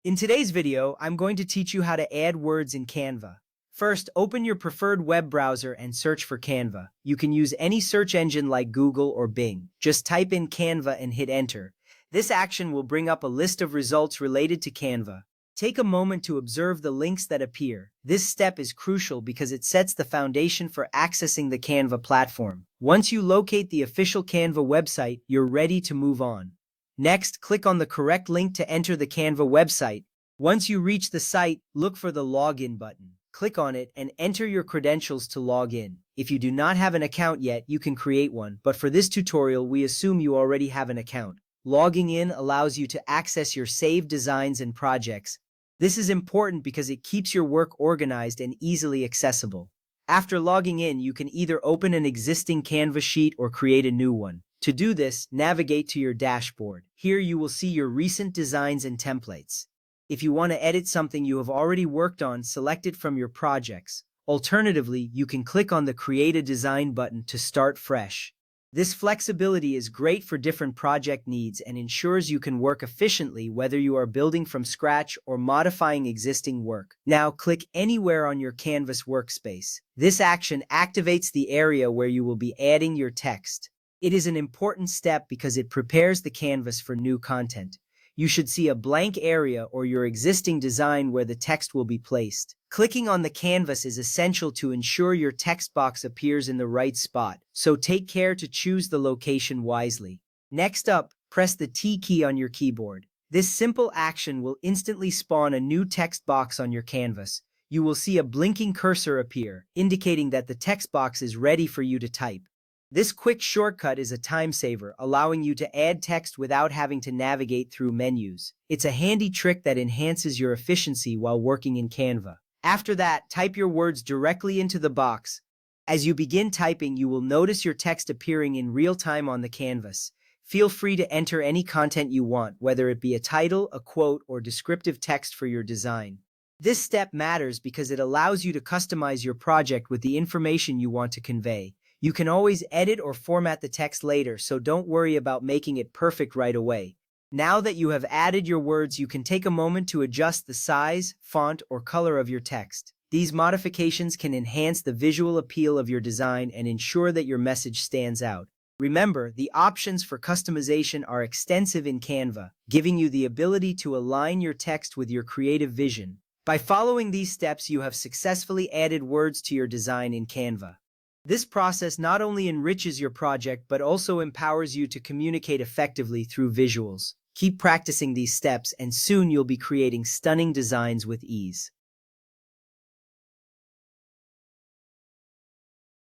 In today's video, I'm going to teach you how to add words in Canva. First, open your preferred web browser and search for Canva. You can use any search engine like Google or Bing. Just type in Canva and hit enter. This action will bring up a list of results related to Canva. Take a moment to observe the links that appear. This step is crucial because it sets the foundation for accessing the Canva platform. Once you locate the official Canva website, you're ready to move on. Next, click on the correct link to enter the Canva website. Once you reach the site, look for the Login button. Click on it and enter your credentials to log in. If you do not have an account yet, you can create one, but for this tutorial, we assume you already have an account. Logging in allows you to access your saved designs and projects. This is important because it keeps your work organized and easily accessible. After logging in, you can either open an existing Canva sheet or create a new one. To do this, navigate to your dashboard. Here you will see your recent designs and templates. If you want to edit something you have already worked on, select it from your projects. Alternatively, you can click on the Create a Design button to start fresh. This flexibility is great for different project needs and ensures you can work efficiently whether you are building from scratch or modifying existing work. Now click anywhere on your Canvas workspace. This action activates the area where you will be adding your text. It is an important step because it prepares the canvas for new content. You should see a blank area or your existing design where the text will be placed. Clicking on the canvas is essential to ensure your text box appears in the right spot, so take care to choose the location wisely. Next up, press the T key on your keyboard. This simple action will instantly spawn a new text box on your canvas. You will see a blinking cursor appear, indicating that the text box is ready for you to type. This quick shortcut is a time saver, allowing you to add text without having to navigate through menus. It's a handy trick that enhances your efficiency while working in Canva. After that, type your words directly into the box. As you begin typing, you will notice your text appearing in real time on the canvas. Feel free to enter any content you want, whether it be a title, a quote, or descriptive text for your design. This step matters because it allows you to customize your project with the information you want to convey. You can always edit or format the text later, so don't worry about making it perfect right away. Now that you have added your words, you can take a moment to adjust the size, font, or color of your text. These modifications can enhance the visual appeal of your design and ensure that your message stands out. Remember, the options for customization are extensive in Canva, giving you the ability to align your text with your creative vision. By following these steps, you have successfully added words to your design in Canva. This process not only enriches your project but also empowers you to communicate effectively through visuals. Keep practicing these steps and soon you'll be creating stunning designs with ease.